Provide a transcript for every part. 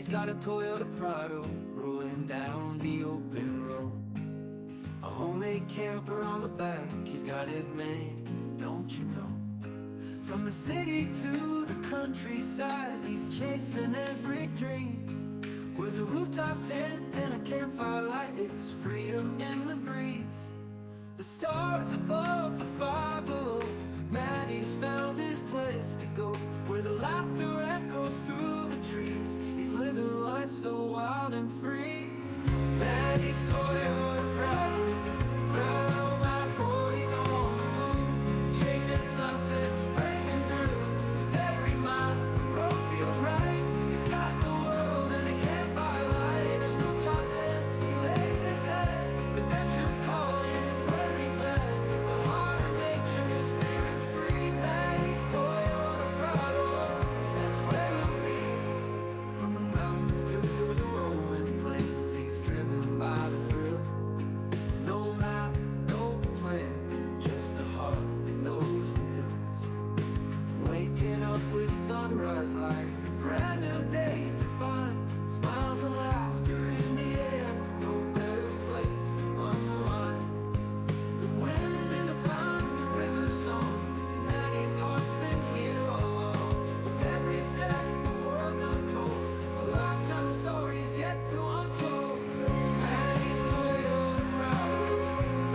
He's got a Toyota Prado rolling down the open road. A homemade camper on the back, he's got it made, don't you know? From the city to the countryside, he's chasing every dream. With a rooftop tent and a campfire light, it's freedom in the breeze. The stars above, the fire below, Matty's found his place to go, where the laughter echoes through the trees. He's living life so wild and free. Matty's Toyota Prado, proud my 40s on the move, chasing sunsets, breaking through. With every mile, the road feels right. He's got the world and a campfire light. His rooftop tent, he lays his head. Adventure's calling, it's where he's led. The heart of nature, his spirit's free. Matty's Toyota Prado, that's where he'll be. From the mountains to the rolling plains, he's driven by the thrill. No map, no plans, just a heart that knows the hills. Waking up with sunrise like a brand new day to find. Smiles and laughter in the air, no better place to unwind. The wind in the pines, the river's song, Matty's heart's been here all along. With every step, the world's untold, a lifetime of stories yet to unfold. Matty's Toyota Prado,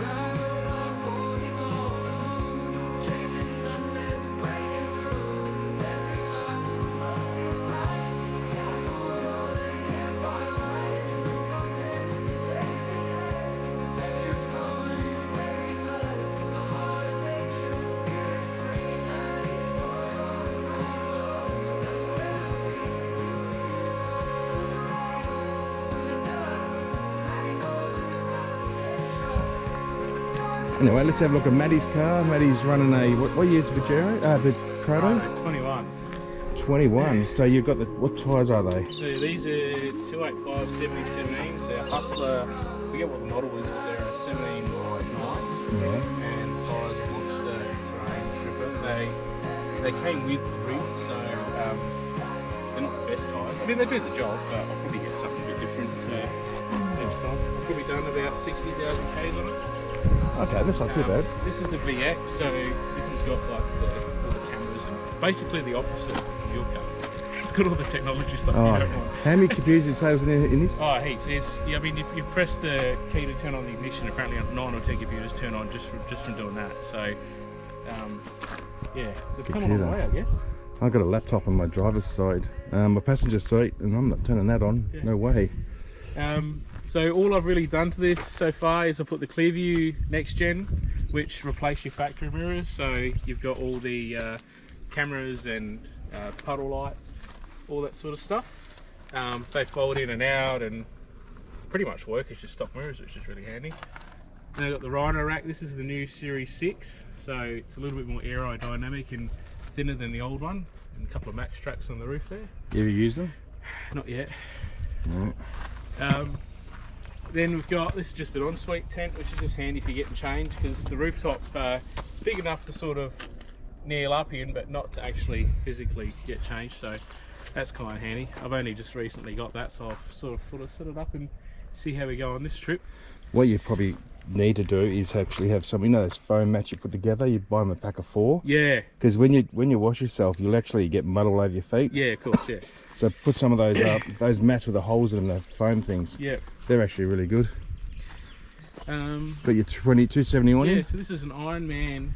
ride on my 40s all alone, chasing sunsets, breaking through. With every mile, the road feels right. He's got the world in a campfire light. His rooftop tent, he lays his head. Adventure's calling, it's where he's led. The heart of nature, his spirit's free. Matty's Toyota Prado, that's where he'll be. Through the dust, Matty knows in the ground he can trust. The stars Anyway, let's have a look at Matty's car. Matty's running a, what year's Pajero? The Prado? 21. 21. So you've got the, what tyres are they? So these are 285 7017s. They're Hustler. I forget what the model is, but they're a 17 by 9. Yeah. And the tyres are Monster Terrain Tripper. They came with the rig, so they're not the best tyres. I mean, they do the job, but I'll probably get something a bit different next time. I've probably done about 60,000 Ks on it. Okay, that's not too bad. This is the VX, so this has got like all the cameras and basically the opposite of your car. It's got all the technology stuff you Oh, don't want. how many computers you say was in this? Oh, heaps. I mean, you press the key to turn on the ignition. Apparently, 9 or 10 computers turn on just from doing that. So, yeah, they've come a long way, I guess. I've got a laptop on my driver's side, my passenger seat, and I'm not turning that on. Yeah. No way. So all I've really done to this so far is I put the Clearview Next Gen, which replace your factory mirrors. So you've got all the cameras and puddle lights, all that sort of stuff. They fold in and out and pretty much work as your stock mirrors, which is really handy. Then I've got the Rhino rack. This is the new Series 6, so it's a little bit more aerodynamic and thinner than the old one. And a couple of max tracks on the roof there. You ever use them? Not yet. No. Then we've got, this is just an ensuite tent, which is just handy for getting changed because the rooftop is big enough to sort of kneel up in, but not to actually physically get changed. So that's kind of handy. I've only just recently got that, so I've sort of thought I'd set it up and see how we go on this trip. What you probably need to do is actually have some, you know, those foam mats you put together. You buy them a pack of 4. Yeah. Because when you wash yourself, you'll actually get mud all over your feet. Yeah, of course, yeah. So put some of those up, those mats with the holes in them, the foam things. Yeah. They're actually really good. Got your 270 awning? Yeah, so this is an Ironman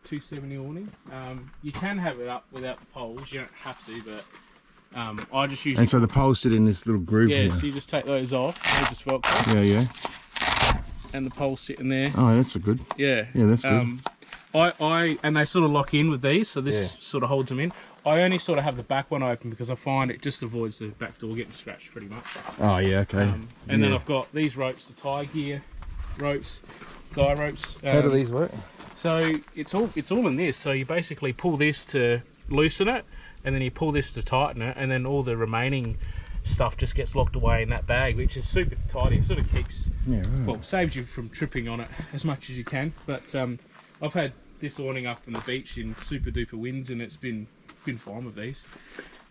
270 awning. You can have it up without the poles, you don't have to, but I just usually... And so the poles sit in this little groove Yeah, here. so you just take those off, they just Velcro, Yeah, yeah. and the poles sit in there. Oh, that's a good. Yeah. Yeah, that's good. And they sort of lock in with these, so this Yeah. sort of holds them in. I only sort of have the back one open because I find it just avoids the back door getting scratched pretty much. Oh, yeah, okay. And then I've got these ropes, the tie gear ropes, guy ropes. How do these work? So it's all in this. So you basically pull this to loosen it, and then you pull this to tighten it, and then all the remaining stuff just gets locked away in that bag, which is super tidy. It sort of keeps, Yeah, right. well, saves you from tripping on it as much as you can. But I've had this awning up on the beach in super duper winds, and it's been fine with these.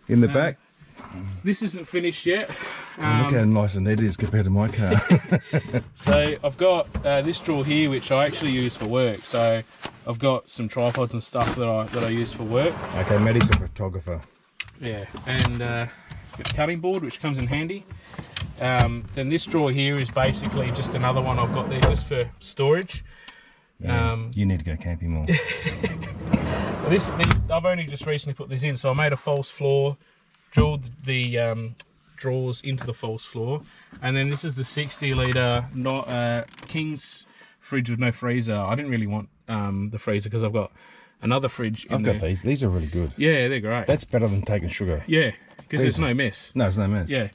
In the back? this isn't finished yet. Look how nice and neat it is compared to my car. So I've got this drawer here, which I actually use for work. So I've got some tripods and stuff that I use for work. Okay, Matty's a photographer. Yeah, and got a cutting board, which comes in handy. Then this drawer here is basically just another one I've got there just for storage. Yeah, you need to go camping more. This I've only just recently put this in, so I made a false floor, drilled the drawers into the false floor, and then this is the 60 litre King's fridge with no freezer. I didn't really want the freezer because I've got another fridge in there. I've got these. These are really good. Yeah, they're great. That's better than taking sugar. Yeah, because there's no mess. No, there's no mess. Yeah.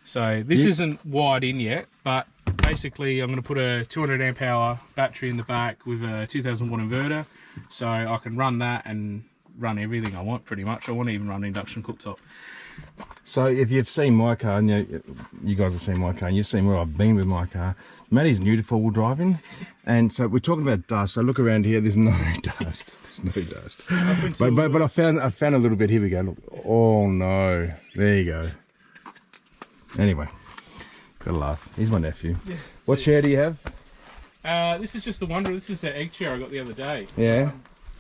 So this isn't wired in yet, but basically I'm going to put a 200 amp hour battery in the back with a 2000 watt inverter, so I can run that and run everything I want pretty much. I want to even run induction cooktop. So if you've seen my car, and you guys have seen my car, and you've seen where I've been with my car, Matty's new to four-wheel driving, and so we're talking about dust. So look around here, there's no dust. There's no dust. But I found a little bit. Here we go. Look. Oh no, there you go. Anyway, gotta laugh. He's my nephew. Yeah, what chair do you have? This is just the Wonder. This is the egg chair I got the other day. Yeah.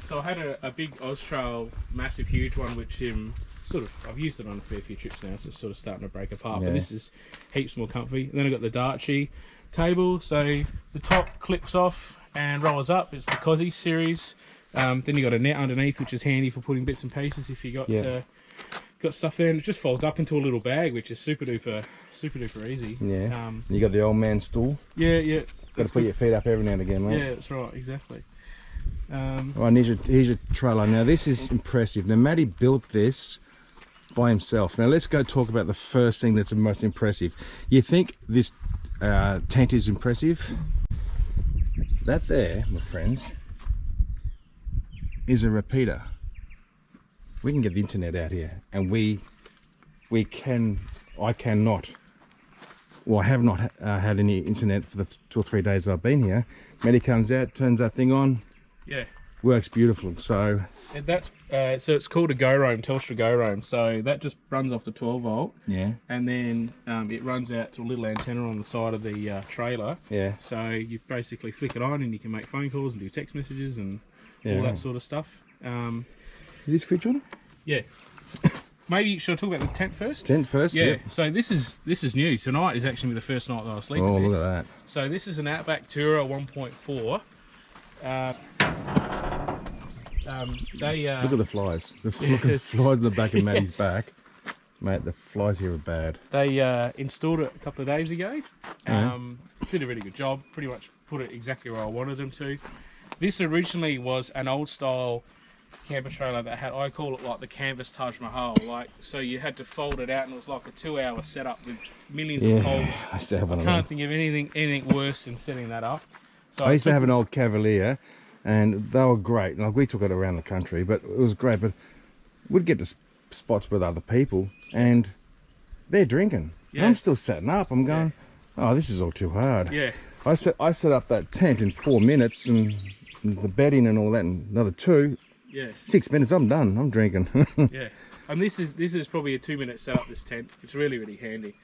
So I had a big Austrail, massive, huge one, which I've used it on a fair few trips now, so it's sort of starting to break apart. Yeah. But this is heaps more comfy. And then I got the Darchie table, so the top clips off and rolls up. It's the Cozzy series. Then you got a net underneath, which is handy for putting bits and pieces if you got stuff there, and it just folds up into a little bag, which is super duper easy. Yeah. You got the old man stool. Yeah. Got to put your feet up every now and again, mate. Yeah, that's right, exactly. Right, here's your trailer. Now this is impressive. Now Matty built this by himself. Now let's go talk about the first thing that's the most impressive. You think this tent is impressive? That there, my friends, is a repeater. We can get the internet out here, and I cannot, well, I have not had any internet for the 2 or 3 days I've been here. Matty comes out, turns that thing on. Yeah. Works beautiful. So and that's so it's called a Go Roam, Telstra Go Roam. So that just runs off the 12 volt. Yeah. And then it runs out to a little antenna on the side of the trailer. Yeah. So you basically flick it on, and you can make phone calls and do text messages and all that sort of stuff. Is this fridge on? Yeah. Maybe should I talk about the tent first? Tent first. Yeah. So this is new. Tonight is actually the first night that I was sleeping. Oh, look at that. So this is an Outback Tourer 1.4. Look at the flies. Look at the flies in the back of Matty's back. Mate, the flies here are bad. They installed it a couple of days ago. Did a really good job. Pretty much put it exactly where I wanted them to. This originally was an old style camper trailer that had, I call it like the canvas Taj Mahal. Like, so you had to fold it out, and it was like a 2-hour setup with millions of holes. I used to have one of Can't think of anything worse than setting that up. So I used to have an old Cavalier, and they were great. Like, we took it around the country, but it was great. But we'd get to spots with other people, and they're drinking. Yeah. I'm still setting up. I'm going, oh, this is all too hard. Yeah. I set up that tent in 4 minutes, and the bedding and all that, and another 2. Yeah. 6 minutes, I'm done. I'm drinking. Yeah. And this is probably a 2-minute setup. This tent. It's really handy.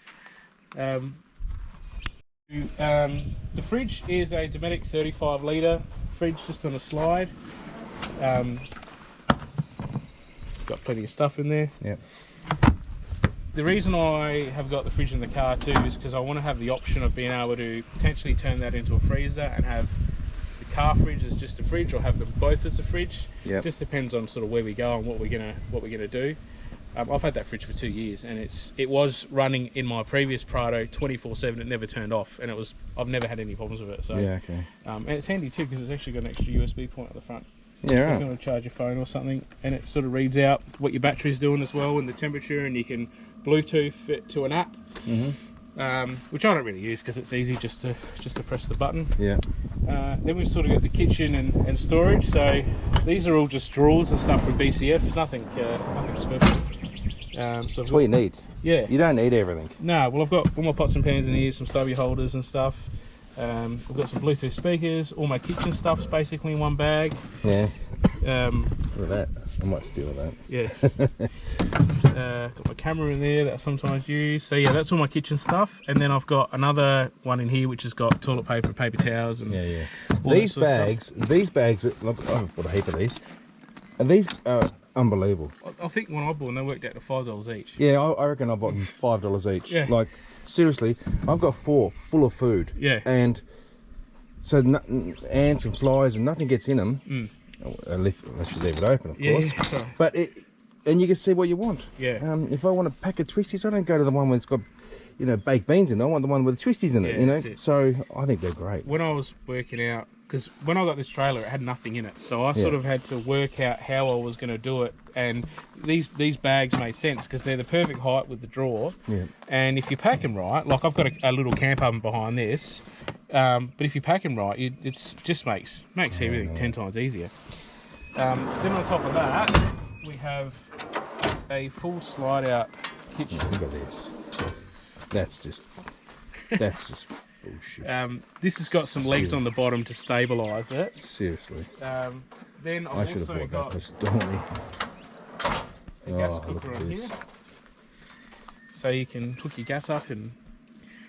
The fridge is a Dometic 35 litre fridge, just on a slide. Got plenty of stuff in there. Yep. The reason I have got the fridge in the car too is because I want to have the option of being able to potentially turn that into a freezer and have the car fridge as just a fridge, or have them both as a fridge. Yep. Just depends on sort of where we go and what we're gonna do. I've had that fridge for 2 years, and it was running in my previous Prado 24/7. It never turned off, and I've never had any problems with it. So yeah, okay. And it's handy too because it's actually got an extra USB point at the front. Yeah, If right. you want to charge your phone or something, and it sort of reads out what your battery's doing as well, and the temperature, and you can Bluetooth it to an app, which I don't really use because it's easy just to press the button. Yeah. Then we've sort of got the kitchen and storage. So these are all just drawers and stuff from BCF. Nothing special. So That's what you need. Yeah. You don't need everything. No, well, I've got all my pots and pans in here, some stubby holders and stuff. I've got some Bluetooth speakers. All my kitchen stuff's basically in one bag. Yeah. Look at that. I might steal that. Yeah. Got my camera in there that I sometimes use. So yeah, that's all my kitchen stuff. And then I've got another one in here which has got toilet paper, paper towels, and all These that sort of bags, stuff. I've got a heap of these. And these are unbelievable. I think when I bought them, they worked out to $5 each. Yeah, I reckon I bought them $5 each. Yeah. Like, seriously, I've got 4 full of food. Yeah. And so ants and flies and nothing gets in them. Unless you leave it open, of course. Yeah, sorry. But and you can see what you want. Yeah. If I want a pack of twisties, I don't go to the one where it's got, you know, baked beans in it. I want the one with the twisties in it, Yeah, you know. that's it. So I think they're great. When I was working out, because when I got this trailer, it had nothing in it, so I sort of had to work out how I was going to do it. And these bags made sense because they're the perfect height with the drawer. Yeah. And if you pack them right, like I've got a little camp oven behind this, but if you pack them right, it just makes everything 10 times easier. Then on top of that, we have a full slide out kitchen. Look at this. That's just bullshit. This has got some legs on the bottom to stabilise it. Seriously. Then I I've should have also bought got that for Stormy. a gas look cooker at on this. here, so you can hook your gas up and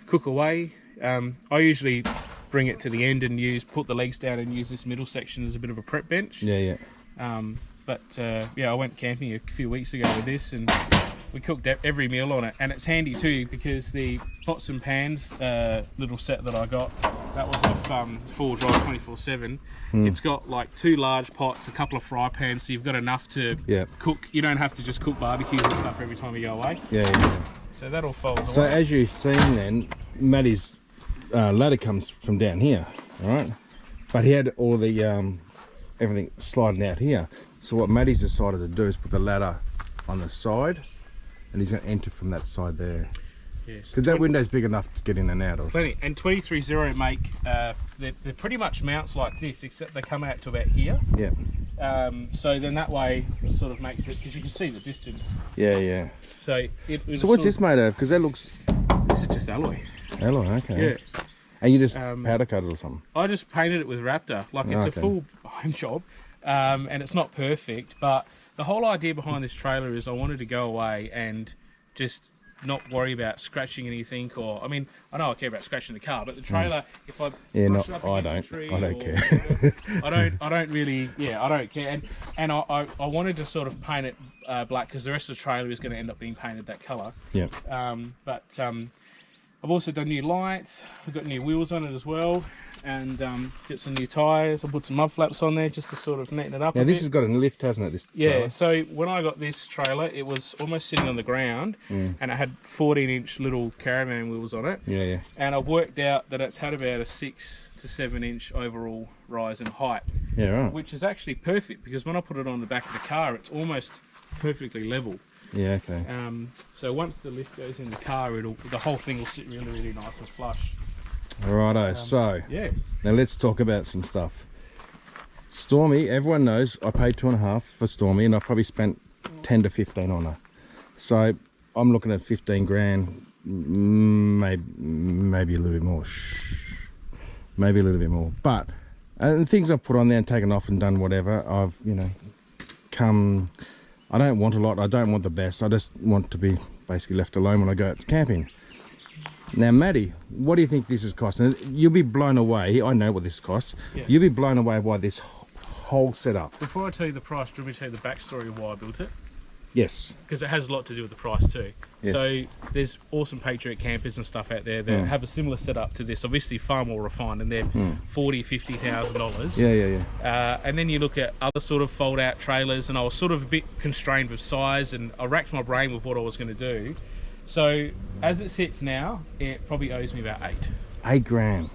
cook away. I usually bring it to the end and put the legs down and use this middle section as a bit of a prep bench. Yeah. I went camping a few weeks ago with this, and we cooked every meal on it. And it's handy too because the pots and pans little set that I got, that was off 4 Drive 24/7. It's got like 2 large pots, a couple of fry pans, so you've got enough to cook. You don't have to just cook barbecues and stuff every time you go away. Yeah. So that all folds So away. as you've seen then, Matty's ladder comes from down here, all right? But he had all the everything sliding out here. So what Matty's decided to do is put the ladder on the side, and he's going to enter from that side there. Yes. Because that window's big enough to get in and out of. Plenty. And 23.0 make, they're pretty much mounts like this, except they come out to about here. Yeah. So then that way it sort of makes it, because you can see the distance. Yeah. So So what's this made of? Because that looks This is just alloy. alloy, okay. Yeah. And you just powder coat it or something? I just painted it with Raptor. Like, it's a full home job, and it's not perfect, but the whole idea behind this trailer is I wanted to go away and just not worry about scratching anything, or I mean, I know I care about scratching the car, but the trailer, if I brush it up against a tree, I don't care. I don't really, I don't care. And I wanted to sort of paint it black because the rest of the trailer is going to end up being painted that colour. Yeah. I've also done new lights. We've got new wheels on it as well, and get some new tyres. I put some mud flaps on there just to sort of neaten it up. Now a this bit. has got a lift, hasn't it? This trailer? So when I got this trailer, it was almost sitting on the ground, and it had 14-inch little caravan wheels on it. Yeah. And I've worked out that it's had about a 6 to 7-inch overall rise in height, Yeah, right. which is actually perfect because when I put it on the back of the car, it's almost perfectly level. Yeah, okay. So once the lift goes in the car, the whole thing will sit really, really nice and flush. Righto, so Yeah. now let's talk about some stuff. Stormy, everyone knows I paid 2.5 for Stormy, and I probably spent 10 to 15 on her. So I'm looking at 15 grand, maybe a little bit more. Maybe a little bit more. But the things I've put on there and taken off and done whatever, I've come. I don't want a lot. I don't want the best. I just want to be basically left alone when I go out camping. Now, Matty, what do you think this is costing? You'll be blown away. I know what this costs. Yeah. You'll be blown away by this whole setup. Before I tell you the price, do you want me to tell you the backstory of why I built it? Yes. Because it has a lot to do with the price too. Yes. So there's awesome Patriot campers and stuff out there that have a similar setup to this, obviously far more refined, and they're $40,000-$50,000. Yeah. And then you look at other sort of fold-out trailers, and I was sort of a bit constrained with size, and I racked my brain with what I was going to do. So as it sits now, it probably owes me about 8. 8 grand.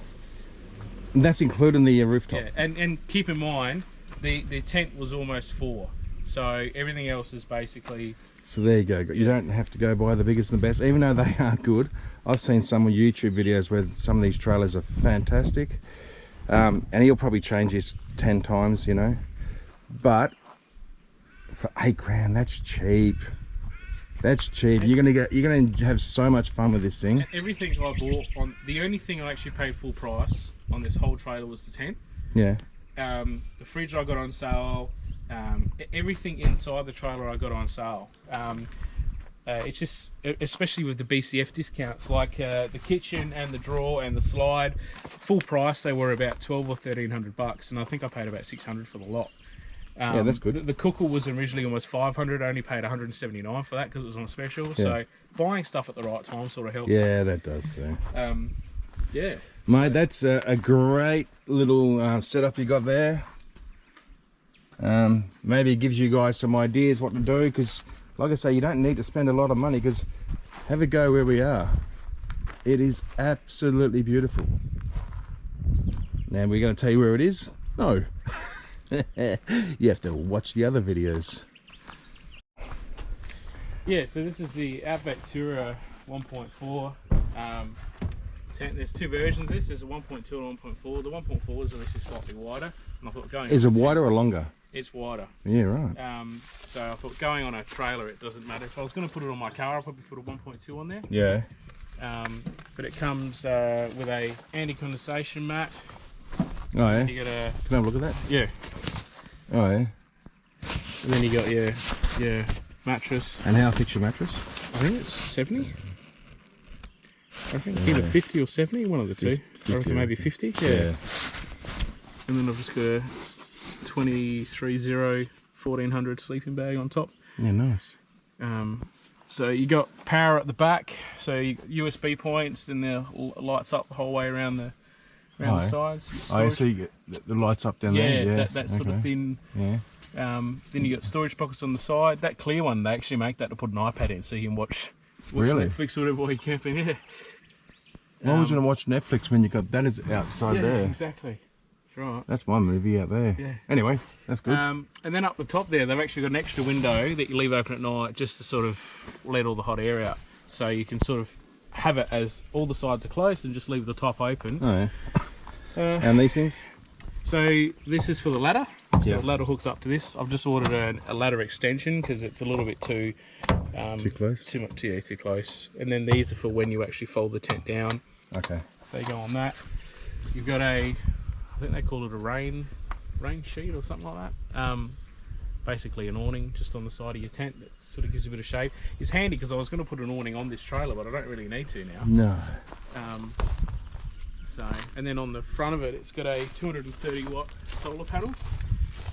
And that's including the rooftop. Yeah, and keep in mind, the tent was almost 4. So everything else is basically... So there you go. You don't have to go buy the biggest and the best, even though they are good. I've seen some YouTube videos where some of these trailers are fantastic. And he'll probably change this 10 times, But for 8 grand, that's cheap. That's cheap. You're gonna have so much fun with this thing. And everything I bought the only thing I actually paid full price on this whole trailer was the tent. Yeah. The fridge I got on sale, Everything inside the trailer I got on sale. It's just, especially with the BCF discounts, like the kitchen and the drawer and the slide, full price they were about 12 or 1300 bucks, and I think I paid about 600 for the lot. Yeah, that's good. The cooker was originally almost 500. I only paid 179 for that because it was on special. So buying stuff at the right time sort of helps. Yeah, that does too. Yeah, mate, that's a great little setup you got there. Maybe it gives you guys some ideas what to do, because like I say, you don't need to spend a lot of money, because have a go where we are. It is absolutely beautiful. Now we're going to tell you where it is? No. You have to watch the other videos. Yeah, so this is the Outback Tourer 1.4 tent. There's two versions of this. There's a 1.2 and 1.4. The 1.4 is obviously slightly wider, and I thought going... Is it wider or longer? It's wider. Yeah, right. So I thought going on a trailer, it doesn't matter. If I was going to put it on my car, I'll probably put a 1.2 on there. Yeah. But it comes with a anti-condensation mat. Oh yeah. You got a... Can I have a look at that? Yeah. Oh yeah. And then you got your mattress. And how thick's your mattress? I think it's 70. I think either 50 or 70, one of the two. 50, I reckon maybe 50. Yeah. And then I've just got a 23-0 1400 sleeping bag on top. Yeah, nice. So you got power at the back, so you got USB points, then the lights up the whole way around the sides. Oh, so you get the lights up down there? Yeah, that sort of thin. Yeah. Then you got storage pockets on the side. That clear one, they actually make that to put an iPad in, so you can watch Really? Netflix or whatever while you're camping. Yeah. Why would you want to watch Netflix when you got that is outside there? Exactly. That's right. That's my movie out there. Yeah. Anyway, that's good. And then up the top there, they've actually got an extra window that you leave open at night just to sort of let all the hot air out. So you can sort of have it as all the sides are closed and just leave the top open. Oh yeah. And these things? So this is for the ladder. Yeah. So the ladder hooks up to this. I've just ordered a ladder extension because it's a little bit too close. Too much, yeah, too close. And then these are for when you actually fold the tent down. Okay. They go on that. You've got I think they call it a rain sheet or something like that. Basically an awning just on the side of your tent that sort of gives you a bit of shade. It's handy because I was going to put an awning on this trailer, but I don't really need to now. No. And then on the front of it, it's got a 230 watt solar panel,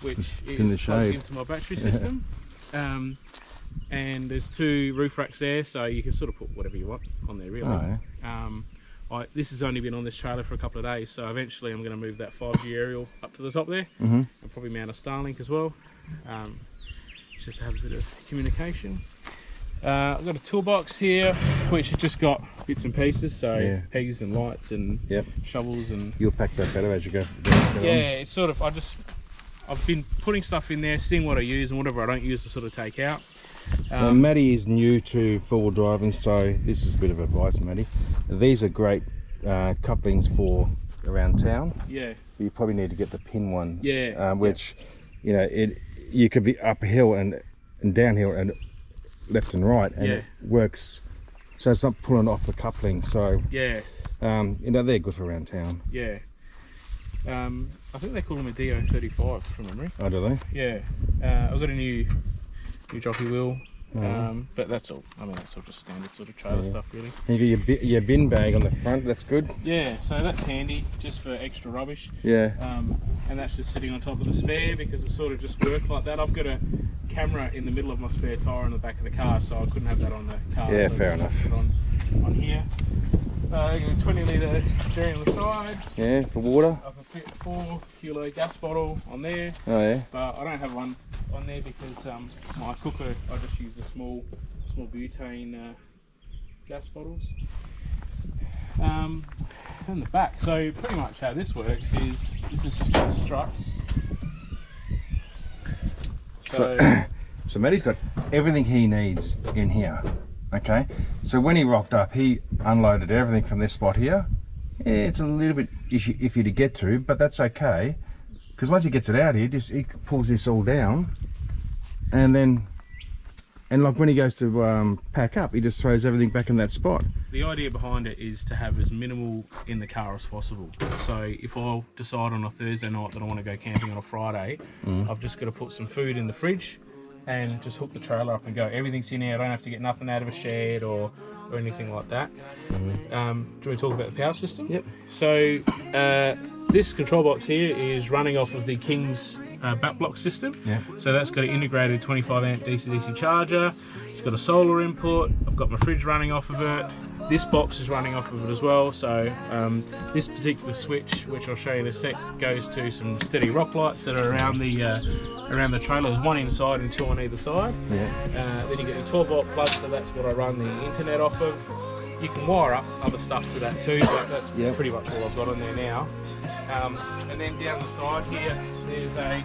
which is in the plugged shade. into my battery system. And there's two roof racks there, so you can sort of put whatever you want on there, really. Oh, yeah. This has only been on this trailer for a couple of days, so eventually I'm going to move that 5G aerial up to the top there, and probably mount a Starlink as well, just to have a bit of communication. I've got a toolbox here, which has just got bits and pieces, so pegs and lights and shovels and... You'll pack that better as you go. It's sort of, I've been putting stuff in there, seeing what I use, and whatever I don't use I sort of take out. Matty is new to four-wheel driving, so this is a bit of advice, Matty. These are great couplings for around town. Yeah. But you probably need to get the pin one. Yeah. Which, you know, you could be uphill and downhill and left and right, and it works. So it's not pulling off the coupling. So you know, they're good for around town. Yeah. I think they call them a DO35 from memory. Oh, do they? Yeah. I've got a new jockey wheel, but that's all. I mean, that's all just standard sort of trailer stuff, really. And you got your bin bag on the front. That's good. Yeah, so that's handy just for extra rubbish. Yeah. And that's just sitting on top of the spare because it sort of just worked like that. I've got a camera in the middle of my spare tyre in the back of the car, so I couldn't have that on the car. Yeah, so fair enough. Put it on here. 20 litre jerry on the side. Yeah, for water. I've got a 4 kilo gas bottle on there. Oh yeah. But I don't have one on there because my cooker, I just use the small butane gas bottles. And the back. So pretty much how this works is this is just like struts. So Matty's got everything he needs in here. Okay, so when he rocked up, he unloaded everything from this spot here. It's a little bit iffy to get to, but that's okay, because once he gets it out here, he pulls this all down, and then And like when he goes to pack up, he just throws everything back in that spot. The idea behind it is to have as minimal in the car as possible. So if I decide on a Thursday night that I want to go camping on a Friday, I've just got to put some food in the fridge and just hook the trailer up and go. Everything's in here. I don't have to get nothing out of a shed or anything like that. Do you want to talk about the power system? Yep. So this control box here is running off of the King's back block system. Yeah. So that's got an integrated 25 amp DC-DC charger. It's got a solar input. I've got my fridge running off of it. This box is running off of it as well. So this particular switch, which I'll show you in a sec, goes to some steady rock lights that are around the trailer. There's one inside and two on either side. Yeah. Then you get your 12 volt plug, so that's what I run the internet off of. You can wire up other stuff to that too, but that's pretty much all I've got on there now. And then down the side here, there's a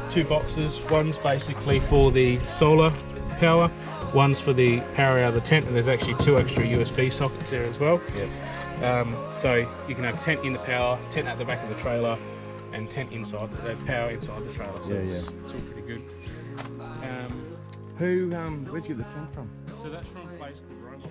two boxes. One's basically for the solar power, one's for the power out of the tent, and there's actually two extra USB sockets there as well. So you can have tent in the power, tent at the back of the trailer, and tent inside the power inside the trailer. So it's all pretty good. Where'd you get the tent from? So that's from a place called Rome.